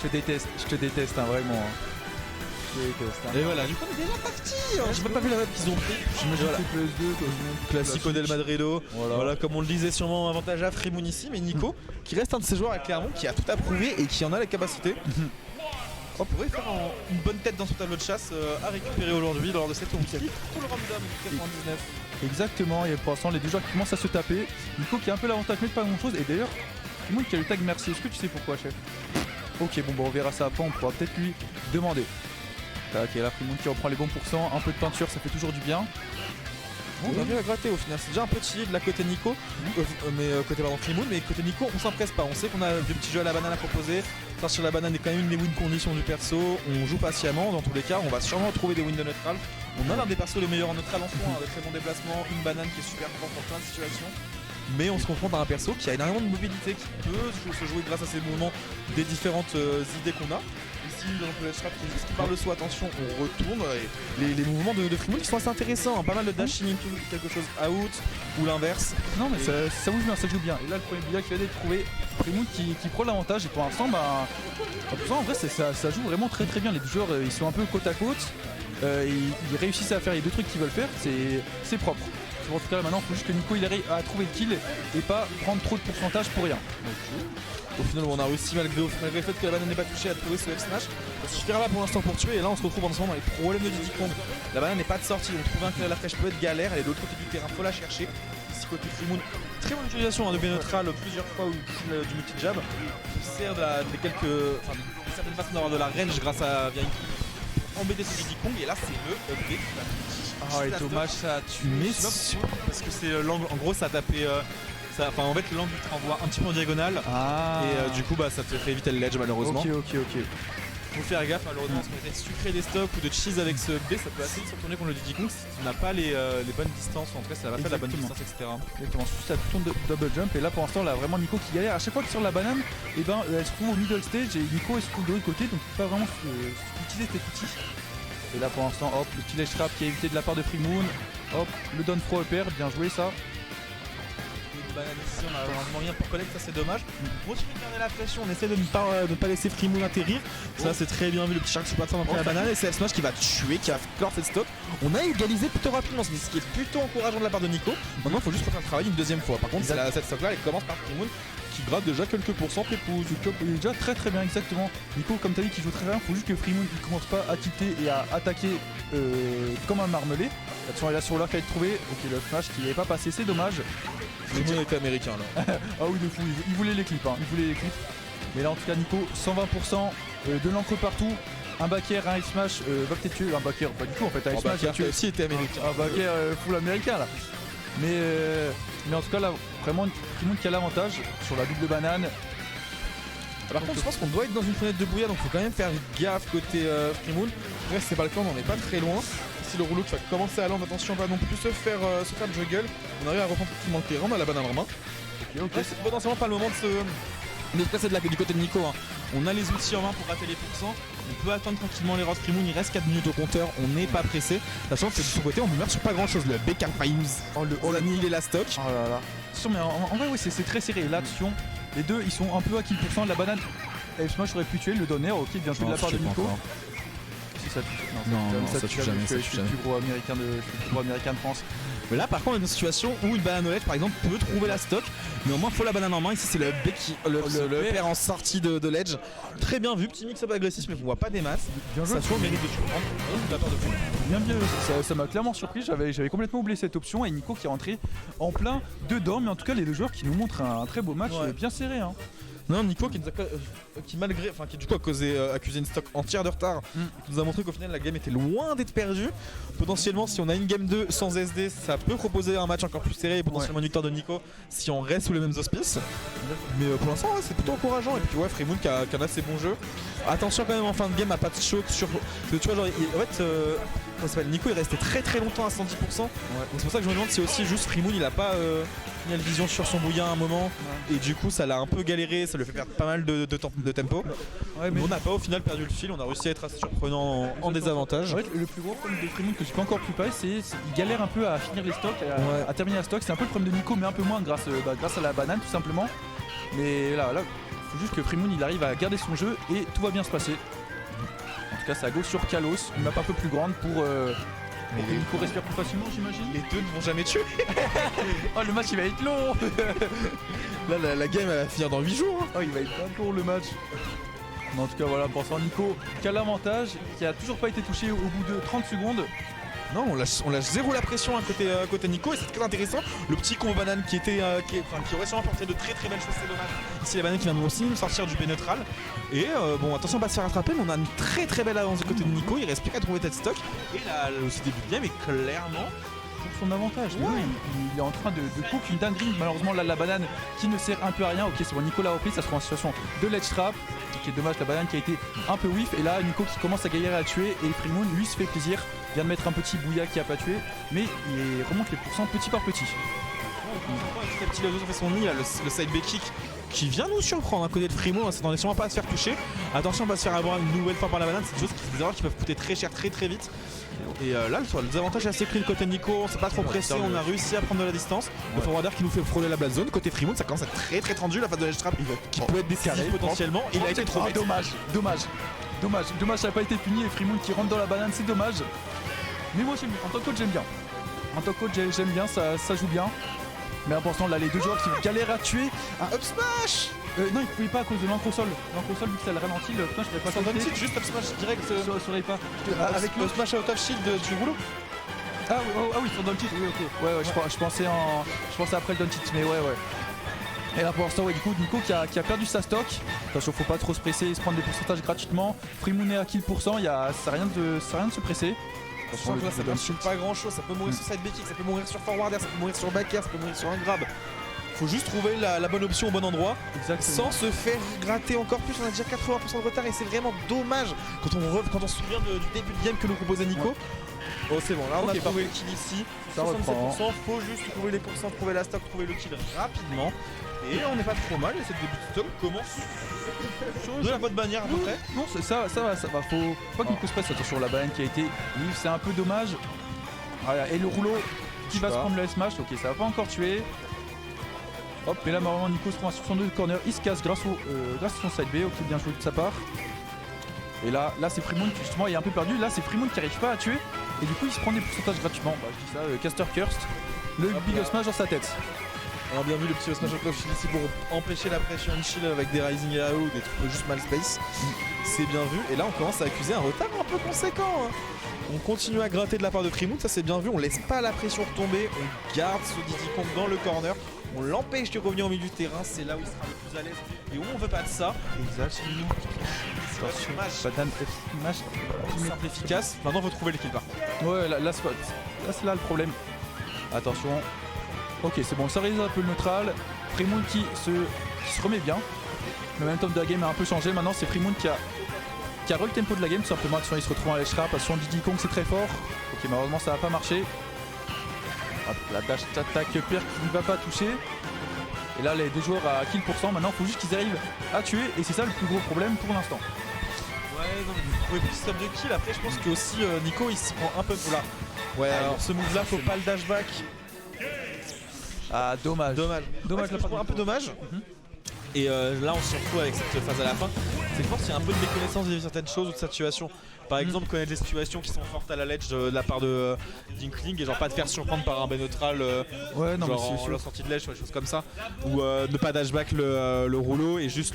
Je te déteste, hein, vraiment. Je te déteste. Hein. Et voilà, du coup on est déjà parti. J'ai même pas vu la map qu'ils ont pris. J'imagine Voilà. que PS2, Classico del Madrido. Voilà. Comme on le disait, sûrement avantage à Frimoun ici, mais Nico, qui reste un de ces joueurs à Clermont qui a tout approuvé et qui en a la capacité. On pourrait faire une bonne tête dans son tableau de chasse à récupérer aujourd'hui lors de cette week-end. Tout le random du 99. Exactement, et pour l'instant les deux joueurs qui commencent à se taper. Nico qui a un peu l'avantage mais pas grand chose. Et d'ailleurs, tout le monde qui a le tag merci, est-ce que tu sais pourquoi, chef? Ok, bon bah on verra ça après, on pourra peut-être lui demander. Ok, là Frimoun qui reprend les bons pourcents, un peu de peinture ça fait toujours du bien. On a bien à gratter au final, c'est déjà un peu chill de la côté Nico, côté Frimoun, mais côté Nico on s'empresse pas, on sait qu'on a des petits jeux à la banane à proposer. Sortir la banane est quand même une des win conditions du perso, on joue patiemment, dans tous les cas on va sûrement trouver des wins de neutral. On a l'un des persos les meilleurs en neutral en soi, avec très bon déplacement, une banane qui est super forte dans plein de situations. Mais on se confronte à un perso qui a énormément de mobilité, qui peut se jouer grâce à ses mouvements des différentes idées qu'on a. Ici, dans le Strap qui est juste qui parle de soi, attention, on retourne. Et les mouvements de Frimoun qui sont assez intéressants, hein. Pas mal de dashing into quelque chose out ou l'inverse. Non mais ça bouge bien, ça joue bien. Et là le premier billet qui vient d'être trouvé, Frimoun qui prend l'avantage et pour l'instant bah en vrai ça joue vraiment très bien. Les deux joueurs ils sont un peu côte à côte, ils réussissent à faire les deux trucs qu'ils veulent faire, c'est propre. En tout cas maintenant il faut juste que Nico il arrive à trouver le kill et pas prendre trop de pourcentage pour rien. Au final on a réussi malgré le fait que la banane n'est pas touchée à trouver ce F smash. Ça suffira là pour l'instant pour tuer et là on se retrouve en ce moment dans les problèmes de Diddy Kong. La banane n'est pas de sortie, donc trouver un kill à la fraîche peut être galère, elle est de l'autre côté du terrain, faut la chercher. Ici côté Frimoun, très bonne utilisation de B neutral plusieurs fois du multi-jab. On sert de certaines façons d'avoir de la range grâce à via une embêter ce Diddy Kong et là c'est le update. Ah et dommage ça a tué. Parce que c'est l'angle, en gros ça a tapé. En fait l'angle te renvoie un petit peu en diagonale et du coup ça te fait éviter le ledge malheureusement. Ok. Faut faire gaffe malheureusement parce qu'on essaie de sucrer des stocks ou de cheese avec ce B, ça peut assez vite se retourner contre le Diddy Kong si tu n'as pas les bonnes distances, en tout cas ça va pas la bonne distance etc. Exactement, juste à tout de double jump et là pour l'instant là vraiment Nico qui galère. À chaque fois qu'il sur la banane, et elle se trouve au middle stage et Nico elle se trouve de l'autre côté donc il peut pas vraiment utiliser cet outil. Et là pour l'instant hop le petit ledge trap qui est évité de la part de Frimoun, hop le down throw upper, bien joué ça. Banane ici, on a vraiment rien pour collecte, ça c'est dommage. On continue de garder la pression, on essaie de ne pas laisser Frimoun atterrir. Ça c'est très bien vu, le petit shark super après la banane et c'est F-Smash qui va tuer, qui va clore cette stock. On a égalisé plutôt rapidement, ce qui est plutôt encourageant de la part de Nico. Maintenant il faut juste refaire le travail une deuxième fois. Par contre cette stock là elle commence par Frimoun qui gratte déjà quelques pourcents pépouze. Il est déjà très bien exactement. Nico comme tu as dit qu'il joue très bien, il faut juste que Frimoun il commence pas à quitter et à attaquer comme un marmelé. Attention il a sur l'heure qui a été trouvé, ok le smash qui n'est pas passé, c'est dommage. Frimoun était américain là. Ah oui de fou, il voulait les clips, hein. Il voulait les clips. Mais là en tout cas Nico 120% de l'encre partout. Un back air, un F-smash, va peut-être tuer un back air, pas du tout en fait, un F-smash il a aussi été américain. Un back air full américain là. Mais en tout cas là vraiment Frimoun qui a l'avantage sur la double banane. Par contre je pense qu'on doit être dans une fenêtre de brouillard donc faut quand même faire gaffe côté Frimoun. Après c'est pas le cas, on n'en est pas très loin. Ici le rouleau qui va commencer à land, attention on va non plus se faire juggle. On arrive à reprendre tranquillement le terrain, on a la banane en main. Ok. C'est potentiellement pas le moment de se déplacer du côté de Nico. Hein. On a les outils en main pour rater les pourcents. On peut attendre tranquillement les Ross Frimoun, il reste 4 minutes au compteur, on n'est pas pressé. Sachant que de son côté on meurt sur pas grand chose. Le Bekar Fayous, on a annihilé la stock. Oh là là. Mais en vrai oui c'est très serré. Là attention, les deux ils sont un peu à kill pourcent de la banane. F-smash aurait pu tuer le donner, ok bien joué de la part de Nico. Si ça tue. Non, ça tue jamais. Je suis le plus gros américain de France. Mais là par contre on est dans une situation où une banane au ledge par exemple peut trouver la stock. Néanmoins faut la banane en main. Ici c'est le B qui le perd en sortie de ledge. Très bien vu, petit mix-up agressif mais on voit pas des masses. Bien joué. Ça trouve mérite de surprendre de la part de Frimoun. Bien, ça m'a clairement surpris, j'avais complètement oublié cette option et Nico qui est rentré en plein dedans, mais en tout cas les deux joueurs qui nous montrent un très beau match bien serré. Hein. Non, Nico qui du coup a accusé une stock entière de retard, qui nous a montré qu'au final la game était loin d'être perdue. Potentiellement si on a une game 2 sans SD, ça peut proposer un match encore plus serré et potentiellement une victoire de Nico si on reste sous les mêmes auspices. Mais pour l'instant c'est plutôt encourageant et puis Frimoun qui a un assez bon jeu. Attention quand même en fin de game à pas de choke sur. Parce que tu vois genre comment ça s'appelle, Nico il restait très longtemps à 110%. Donc c'est pour ça que je me demande si aussi juste Frimoun il a pas la vision sur son bouillon à un moment et du coup ça l'a un peu galéré, ça lui fait perdre pas mal de tempo. Mais on n'a pas au final perdu le fil, on a réussi à être assez surprenant en désavantage. En fait, le plus gros problème de Frimoun que j'ai pas encore pu passer, c'est qu'il galère un peu à finir les stocks, à terminer la stock. C'est un peu le problème de Nico mais un peu moins grâce à la banane tout simplement. Mais là Faut juste que Frimoun il arrive à garder son jeu et tout va bien se passer. En tout cas c'est à gauche sur Kalos, une map un peu plus grande pour que Nico respire plus facilement j'imagine. Les deux ne vont jamais tuer. Oh le match il va être long. Là la game elle va finir dans 8 jours. Hein. Oh il va être pas court le match. Mais en tout cas voilà, pour l'instant Nico qui a l'avantage, qui a toujours pas été touché au bout de 30 secondes. Non, on lâche zéro la pression côté Nico et c'est très intéressant. Le petit combo banane qui aurait sûrement apporté de très très belles choses, c'est dommage. Ici la banane qui vient aussi nous sortir du B neutral. Et bon attention, on va se faire rattraper, mais on a une très très belle avance du côté de Nico. Il reste plus qu'à trouver tête stock. Et là aussi début de game est clairement Son avantage, ouais. il est en train de cook une dinguerie. Malheureusement là la banane qui ne sert un peu à rien. Ok c'est bon, Nico l'a repris, ça se trouve en situation de ledge trap. Ok dommage, la banane qui a été un peu whiff. Et là Nico qui commence à galérer à tuer. Et Frimoun lui se fait plaisir, vient de mettre un petit bouilla qui a pas tué. Mais il remonte les pourcents petit par petit. Petit oiseau fait son nid, là, le side B kick qui vient nous surprendre à côté de Frimoun. On s'attendait sûrement pas à se faire toucher. Attention, on va se faire avoir une nouvelle fois par la banane. C'est des erreurs qui peuvent coûter très cher très très vite. Et là, le désavantage est assez clean côté Nico, on s'est pas trop pressé, on a réussi à prendre de la distance. Le forwarder qui nous fait frôler la blast zone. Côté Frimoun, ça commence à être très très tendu. La phase de ledge trap qui peut être décisif potentiellement. Il a été trop vite. Dommage, ça n'a pas été puni et Frimoun qui rentre dans la banane, c'est dommage. Mais moi en tant que coach j'aime bien. En tant que coach j'aime bien, ça joue bien. Mais important là les deux joueurs qui galèrent à tuer. Un up smash. Non il pouvait pas à cause de l'encrosol. L'encrosol vu que ça le ralentit, le putain je pourrais pas Sur sauter. Down juste up smash direct Sur les pas. avec le smash out of shield du rouleau. Ah oui sur Down oui ok. Ouais je pensais après le Down mais ouais. Et là pour l'instant ouais du coup Nico qui a perdu sa stock. Attention faut pas trop se presser et se prendre des pourcentages gratuitement. Frimoun est à kill %, ça sert à rien de se presser. Attention que là ça ne pas grand chose, ça peut mourir sur side B kick, ça peut mourir sur forwarder, ça peut mourir sur back air, ça peut mourir sur un grab. Faut juste trouver la bonne option au bon endroit. Exactement. Sans se faire gratter encore plus. On a déjà 80% de retard et c'est vraiment dommage quand on se souvient du début de game que nous proposait Nico. Ouais. Oh c'est bon, là on a trouvé le kill ici. 67%, faut juste trouver les pourcents, trouver la stock, trouver le kill rapidement. Et on n'est pas trop mal et cette début de stock commence de la bonne manière à peu près. Non ça va, faut pas qu'il se passe. Attention la banane qui a été live, c'est un peu dommage. Voilà, et le rouleau qui va se prendre le smash, ok ça va pas encore tuer. Hop, et là normalement Nico se prend sur son 2 corner, il se casse grâce à son side B, ok bien joué de sa part. Et là c'est Frimoun qui justement est un peu perdu, là c'est Frimoun qui arrive pas à tuer et du coup il se prend des pourcentages gratuitement. Bah je dis ça, Caster Cursed, le big smash dans sa tête. On a bien vu le petit smash out of shield ici pour empêcher la pression in shield avec des rising AO ou des trucs juste mal space. C'est bien vu et là on commence à accuser un retard un peu conséquent. Hein. On continue à gratter de la part de Frimoun, ça c'est bien vu, on laisse pas la pression retomber, on garde ce Diddy Kong dans le corner. On l'empêche de revenir au milieu du terrain, c'est là où il sera le plus à l'aise. Et où on veut pas de ça. Exactement. Attention, banane smash. Simple, efficace. Maintenant, faut trouver le kill par contre. Ouais, là c'est là le problème. Attention. Ok, c'est bon, ça réalise un peu le neutral. Frimoun qui se remet bien. Le momentum de la game a un peu changé. Maintenant, c'est Frimoun qui a re le tempo de la game. Tout simplement, il se retrouve à l'edge trap. Attention, Diddy Kong, c'est très fort. Ok, malheureusement, ça va pas marcher. Hop, la dash attaque Pierre qui ne va pas toucher. Et là les deux joueurs à kill %, maintenant il faut juste qu'ils arrivent à tuer et c'est ça le plus gros problème pour l'instant. Ouais non mais vous pouvez plus stop de kill, après je pense que aussi Nico il s'y prend un peu là. Ouais alors ce move là faut pas le dashback. Ah dommage. Dommage là, un peu dommage. Et là on se retrouve avec cette phase à la fin. C'est fort s'il y a un peu de méconnaissance de certaines choses ou de situation. Par exemple connaître des situations qui sont fortes à la ledge de la part de Dinkling et genre pas te faire surprendre par un B neutral ouais, non, genre en la sortie de ledge ou des choses comme ça. Ou ne pas dashback le rouleau et juste